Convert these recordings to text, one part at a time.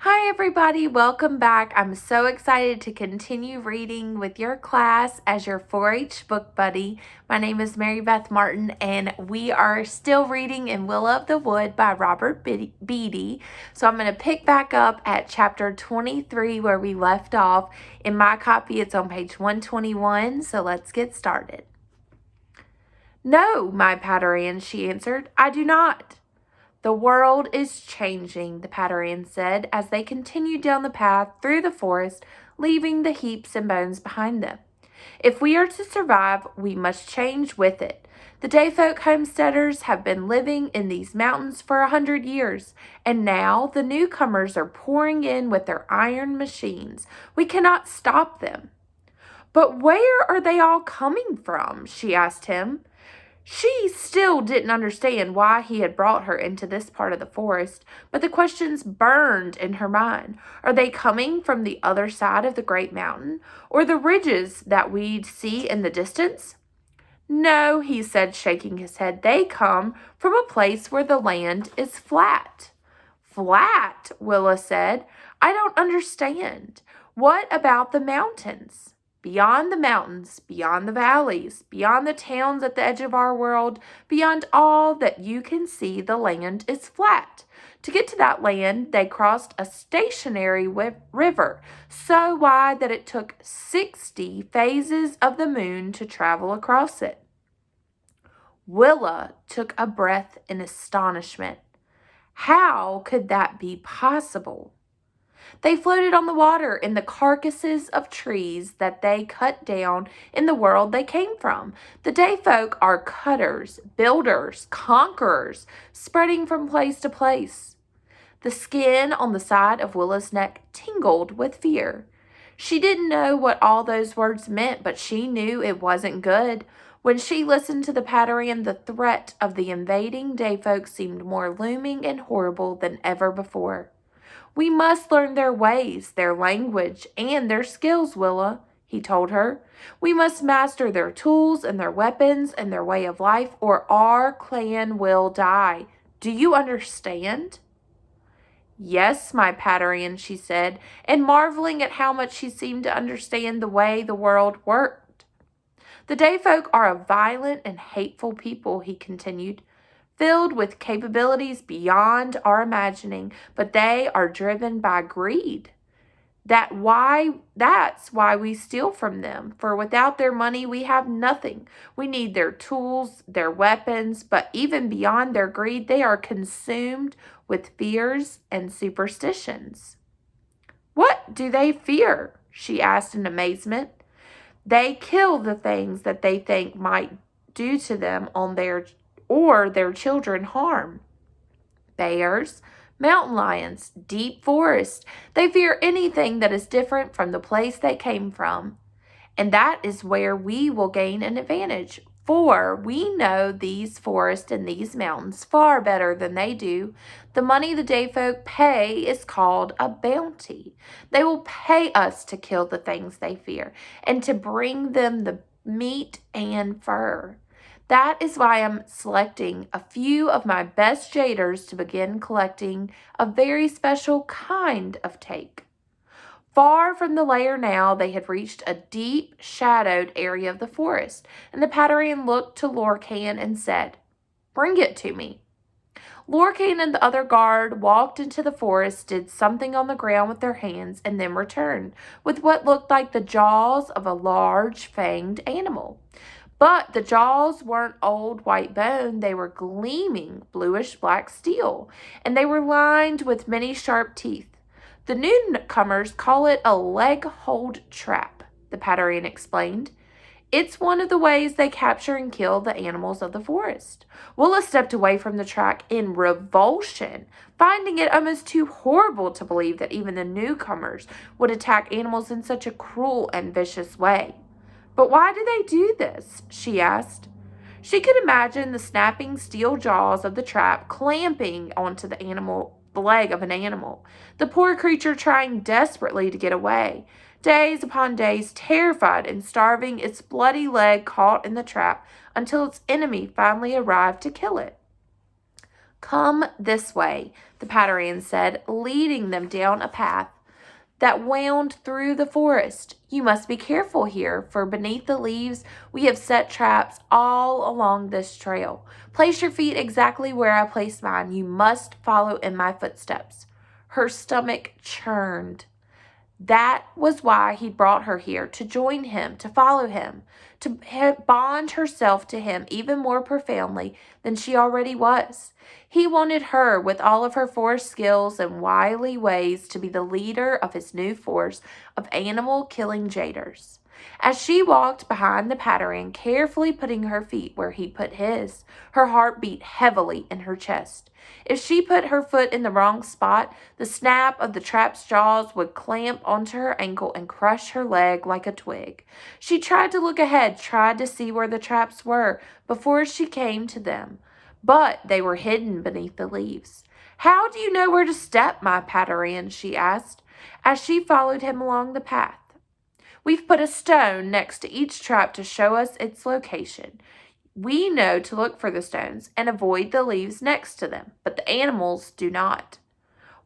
Hi everybody, welcome back. I'm so excited to continue reading with your class as your 4-H book buddy. My name is Mary Beth Martin and we are still reading in Willa of the Wood by Robert Beatty. So I'm going to pick back up at chapter 23 where we left off. In my copy it's on page 121, so let's get started. No, my Patteran, she answered, I do not. The world is changing, the Patteran said, as they continued down the path through the forest, leaving the heaps and bones behind them. If we are to survive, we must change with it. The Dayfolk homesteaders have been living in these mountains for 100 years, and now the newcomers are pouring in with their iron machines. We cannot stop them. But where are they all coming from? She asked him. She still didn't understand why he had brought her into this part of the forest, but the questions burned in her mind. Are they coming from the other side of the great mountain, or the ridges that we see in the distance? No, he said, shaking his head. They come from a place where the land is flat. Flat, Willa said. I don't understand. What about the mountains? Beyond the mountains, beyond the valleys, beyond the towns at the edge of our world, beyond all that you can see, the land is flat. To get to that land, they crossed a stationary river, so wide that it took 60 phases of the moon to travel across it. Willa took a breath in astonishment. How could that be possible? They floated on the water in the carcasses of trees that they cut down in the world they came from. The Dayfolk are cutters, builders, conquerors, spreading from place to place. The skin on the side of Willa's neck tingled with fear. She didn't know what all those words meant, but she knew it wasn't good. When she listened to the Patteran, the threat of the invading Dayfolk seemed more looming and horrible than ever before. We must learn their ways, their language, and their skills, Willa, he told her. We must master their tools and their weapons and their way of life, or our clan will die. Do you understand? Yes, my Patteran, she said, and marveling at how much she seemed to understand the way the world worked. The Dayfolk are a violent and hateful people, he continued, filled with capabilities beyond our imagining, but they are driven by greed. That's why we steal from them, for without their money we have nothing. We need their tools, their weapons, but even beyond their greed, they are consumed with fears and superstitions. What do they fear? She asked in amazement. They kill the things that they think might do to them or their children harm. Bears, mountain lions, deep forests. They fear anything that is different from the place they came from. And that is where we will gain an advantage, for we know these forests and these mountains far better than they do. The money the Dayfolk pay is called a bounty. They will pay us to kill the things they fear and to bring them the meat and fur. That is why I'm selecting a few of my best jaders to begin collecting a very special kind of take. Far from the lair now, they had reached a deep, shadowed area of the forest, and the Patteran looked to Lorcan and said, Bring it to me. Lorcan and the other guard walked into the forest, did something on the ground with their hands, and then returned with what looked like the jaws of a large, fanged animal. But the jaws weren't old white bone, they were gleaming bluish-black steel, and they were lined with many sharp teeth. The newcomers call it a leg-hold trap, the Patteran explained. It's one of the ways they capture and kill the animals of the forest. Willa stepped away from the track in revulsion, finding it almost too horrible to believe that even the newcomers would attack animals in such a cruel and vicious way. But why do they do this? She asked. She could imagine the snapping steel jaws of the trap clamping onto the leg of an animal, the poor creature trying desperately to get away. Days upon days, terrified and starving, its bloody leg caught in the trap until its enemy finally arrived to kill it. "Come this way," the Patteran said, leading them down a path that wound through the forest. "You must be careful here, for beneath the leaves we have set traps all along this trail. Place your feet exactly where I placed mine. You must follow in my footsteps." Her stomach churned. That was why he brought her here, to join him, to follow him, to bond herself to him even more profoundly than she already was. He wanted her, with all of her forest skills and wily ways, to be the leader of his new force of animal-killing jaders. As she walked behind the Patteran, carefully putting her feet where he put his, her heart beat heavily in her chest. If she put her foot in the wrong spot, the snap of the trap's jaws would clamp onto her ankle and crush her leg like a twig. She tried to look ahead, tried to see where the traps were before she came to them, but they were hidden beneath the leaves. "How do you know where to step, my Patteran?" she asked, as she followed him along the path. "We've put a stone next to each trap to show us its location. We know to look for the stones and avoid the leaves next to them, but the animals do not."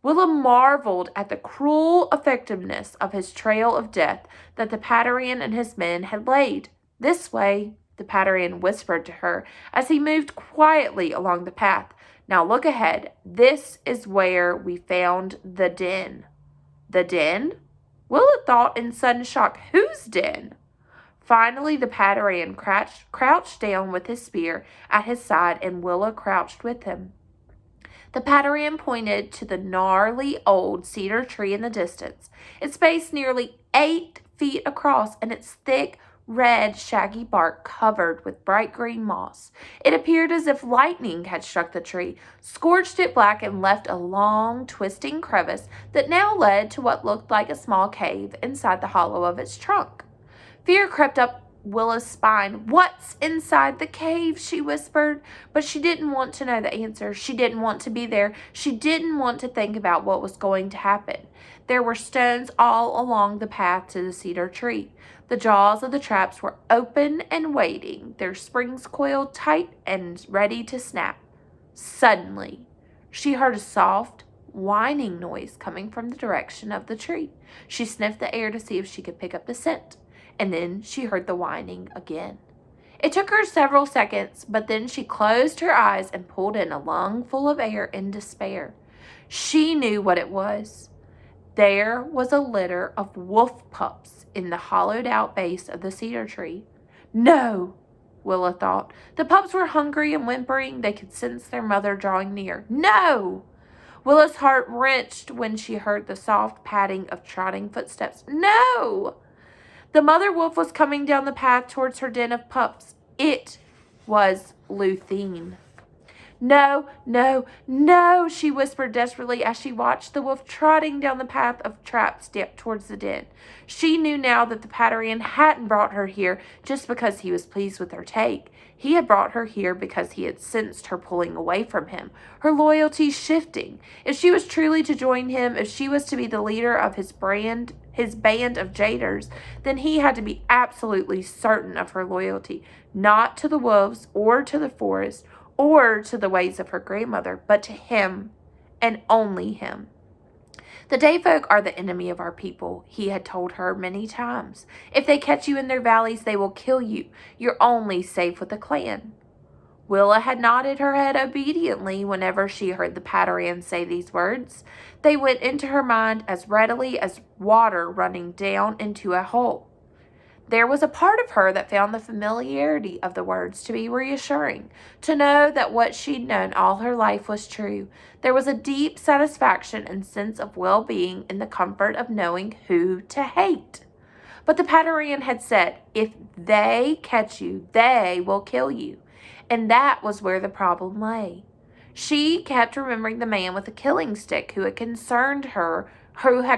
Willa marveled at the cruel effectiveness of his trail of death that the Patteran and his men had laid. "This way," the Patteran whispered to her as he moved quietly along the path. "Now look ahead. This is where we found the den." "The den?" Willa thought in sudden shock. "Whose den?" Finally, the Patteran crouched down with his spear at his side, and Willa crouched with him. The Patteran pointed to the gnarly old cedar tree in the distance, its base nearly 8 feet across and its thick, red, shaggy bark covered with bright green moss. It appeared as if lightning had struck the tree, scorched it black, and left a long, twisting crevice that now led to what looked like a small cave inside the hollow of its trunk. Fear crept up Willa's spine. "What's inside the cave?" she whispered. But she didn't want to know the answer. She didn't want to be there. She didn't want to think about what was going to happen. There were stones all along the path to the cedar tree. The jaws of the traps were open and waiting, their springs coiled tight and ready to snap. Suddenly, she heard a soft, whining noise coming from the direction of the tree. She sniffed the air to see if she could pick up the scent, and then she heard the whining again. It took her several seconds, but then she closed her eyes and pulled in a lungful of air in despair. She knew what it was. There was a litter of wolf pups in the hollowed-out base of the cedar tree. "No," Willa thought. The pups were hungry and whimpering. They could sense their mother drawing near. "No!" Willa's heart wrenched when she heard the soft padding of trotting footsteps. "No!" The mother wolf was coming down the path towards her den of pups. It was Luthine. "No, no, no," she whispered desperately as she watched the wolf trotting down the path of traps towards the den. She knew now that the Patteran hadn't brought her here just because he was pleased with her take. He had brought her here because he had sensed her pulling away from him, her loyalty shifting. If she was truly to join him, if she was to be the leader of his band of jaders, then he had to be absolutely certain of her loyalty, not to the wolves or to the forest or to the ways of her grandmother, but to him and only him. "The day folk are the enemy of our people," he had told her many times. "If they catch you in their valleys, they will kill you. You're only safe with the clan." Willa had nodded her head obediently whenever she heard the Patteran say these words. They went into her mind as readily as water running down into a hole. There was a part of her that found the familiarity of the words to be reassuring, to know that what she'd known all her life was true. There was a deep satisfaction and sense of well-being in the comfort of knowing who to hate. But the Patteran had said, if they catch you, they will kill you. And that was where the problem lay. She kept remembering the man with the killing stick who had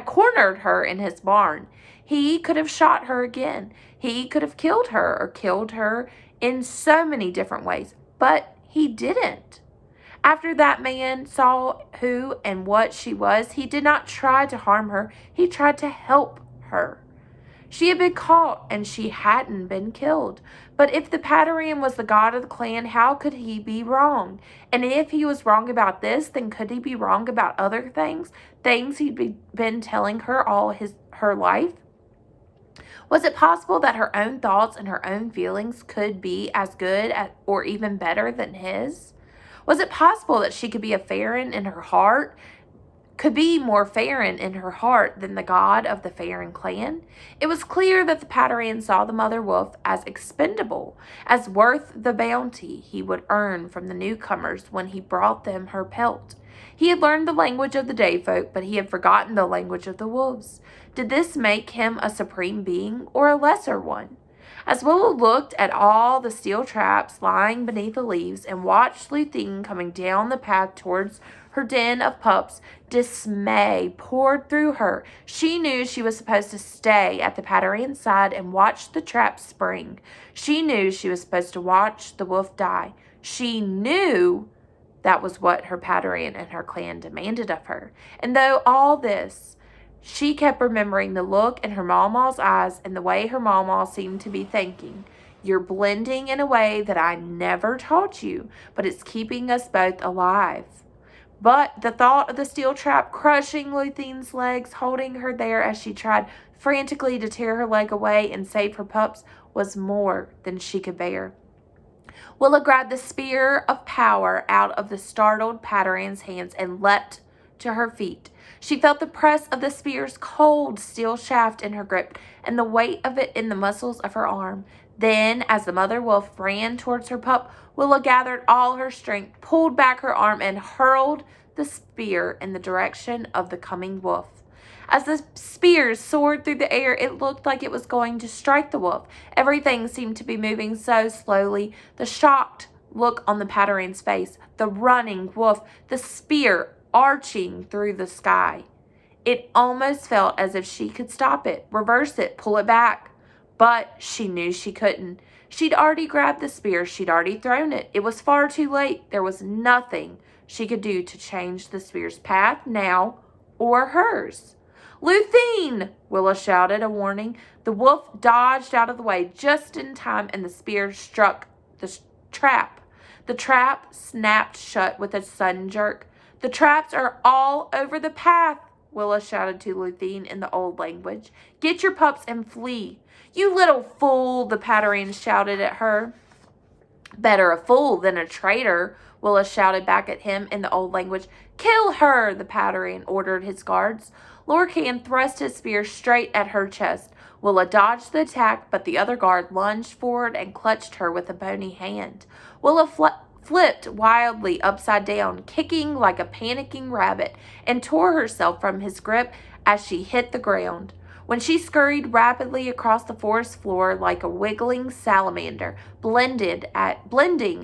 cornered her in his barn. He could have shot her again. He could have killed her in so many different ways, but he didn't. After that man saw who and what she was, he did not try to harm her. He tried to help her. She had been caught, and she hadn't been killed. But if the Patteran was the god of the clan, how could he be wrong? And if he was wrong about this, then could he be wrong about other things? Things been telling her all her life? Was it possible that her own thoughts and her own feelings could be as good or even better than his? Was it possible that she could be could be more Farron in her heart than the god of the Farron clan? It was clear that the Patteran saw the mother wolf as expendable, as worth the bounty he would earn from the newcomers when he brought them her pelt. He had learned the language of the day folk, but he had forgotten the language of the wolves. Did this make him a supreme being or a lesser one? As Willa looked at all the steel traps lying beneath the leaves and watched Luthine coming down the path towards her den of pups, dismay poured through her. She knew she was supposed to stay at the Patteran's side and watch the traps spring. She knew she was supposed to watch the wolf die. She knew that was what her Patteran and her clan demanded of her. And though all this, she kept remembering the look in her Mawmaw's eyes and the way her Mawmaw seemed to be thinking, "You're blending in a way that I never taught you, but it's keeping us both alive." But the thought of the steel trap crushing Luthine's legs, holding her there as she tried frantically to tear her leg away and save her pups, was more than she could bear. Willa grabbed the spear of power out of the startled Patteran's hands and leapt to her feet. She felt the press of the spear's cold steel shaft in her grip and the weight of it in the muscles of her arm. Then, as the mother wolf ran towards her pup, Willa gathered all her strength, pulled back her arm, and hurled the spear in the direction of the coming wolf. As the spear soared through the air, it looked like it was going to strike the wolf. Everything seemed to be moving so slowly. The shocked look on the Patteran's face, the running wolf, the spear arching through the sky. It almost felt as if she could stop it, reverse it, pull it back. But she knew she couldn't. She'd already grabbed the spear. She'd already thrown it. It was far too late. There was nothing she could do to change the spear's path now or hers. "Luthine!" Willa shouted a warning. The wolf dodged out of the way just in time, and the spear struck the trap. The trap snapped shut with a sudden jerk. "The traps are all over the path," Willa shouted to Luthine in the old language. "Get your pups and flee." "You little fool," the Patteran shouted at her. "Better a fool than a traitor," Willa shouted back at him in the old language. "Kill her," the Patteran ordered his guards. Lorcan thrust his spear straight at her chest. Willa dodged the attack, but the other guard lunged forward and clutched her with a bony hand. Willa flipped wildly upside down, kicking like a panicking rabbit, and tore herself from his grip as she hit the ground. When she scurried rapidly across the forest floor like a wiggling salamander, blending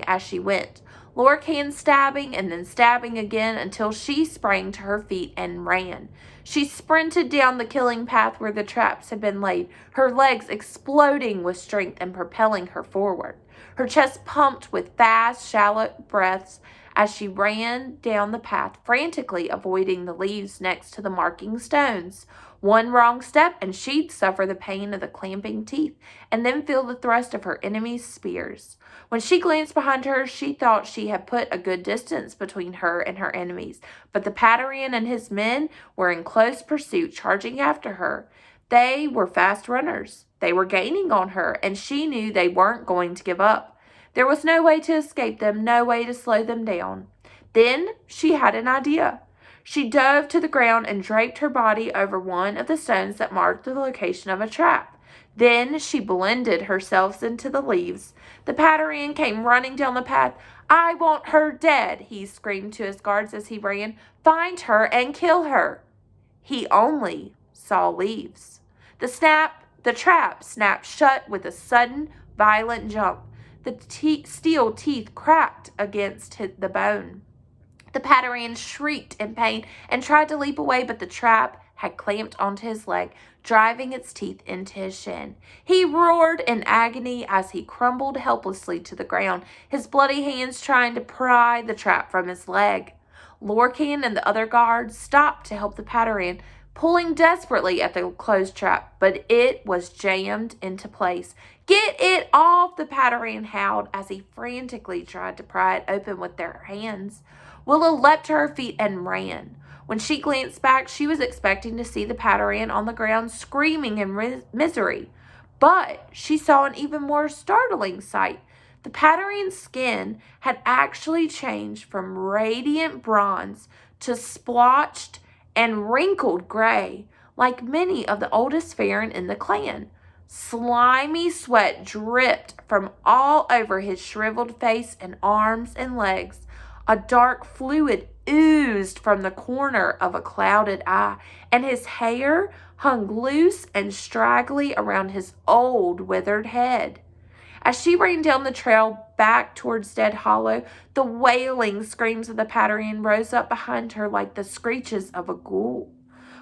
as she went, Lorcan stabbing and then stabbing again until she sprang to her feet and ran. She sprinted down the killing path where the traps had been laid, her legs exploding with strength and propelling her forward. Her chest pumped with fast, shallow breaths as she ran down the path, frantically avoiding the leaves next to the marking stones. One wrong step and she'd suffer the pain of the clamping teeth and then feel the thrust of her enemy's spears. When she glanced behind her, she thought she had put a good distance between her and her enemies, but the Patteran and his men were in close pursuit, charging after her. They were fast runners. They were gaining on her, and she knew they weren't going to give up. There was no way to escape them, no way to slow them down. Then she had an idea. She dove to the ground and draped her body over one of the stones that marked the location of a trap. Then she blended herself into the leaves. The Patteran came running down the path. "I want her dead," he screamed to his guards as he ran. "Find her and kill her." He only saw leaves. The trap snapped shut with a sudden, violent jump. The steel teeth cracked against the bone. The Patteran shrieked in pain and tried to leap away, but the trap had clamped onto his leg, driving its teeth into his shin. He roared in agony as he crumbled helplessly to the ground, his bloody hands trying to pry the trap from his leg. Lorcan and the other guards stopped to help the Patteran, pulling desperately at the closed trap, but it was jammed into place. "Get it off!" the Patteran howled as he frantically tried to pry it open with their hands. Willa leapt to her feet and ran. When she glanced back, she was expecting to see the Patteran on the ground screaming in misery. But she saw an even more startling sight. The Patteran's skin had actually changed from radiant bronze to splotched and wrinkled gray, like many of the oldest Farren in the clan. Slimy sweat dripped from all over his shriveled face and arms and legs. A dark fluid oozed from the corner of a clouded eye, and his hair hung loose and straggly around his old, withered head. As she ran down the trail back towards Dead Hollow, the wailing screams of the Patteran rose up behind her like the screeches of a ghoul.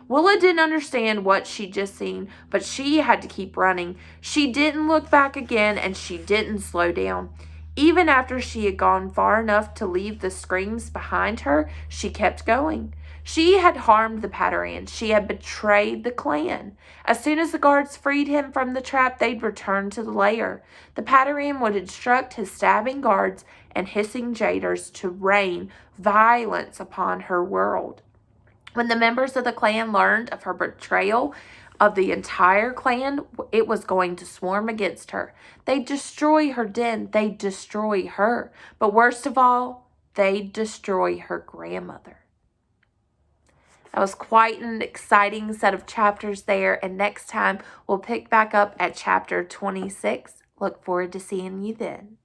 Willa didn't understand what she'd just seen, but she had to keep running. She didn't look back again, and she didn't slow down. Even after she had gone far enough to leave the screams behind her, she kept going. She had harmed the Patteran. She had betrayed the clan. As soon as the guards freed him from the trap, they'd return to the lair. The Patteran would instruct his stabbing guards and hissing jailers to rain violence upon her world. When the members of the clan learned of her betrayal of the entire clan, it was going to swarm against her. They'd destroy her den. They'd destroy her. But worst of all, they'd destroy her grandmother. That was quite an exciting set of chapters there. And next time, we'll pick back up at chapter 26. Look forward to seeing you then.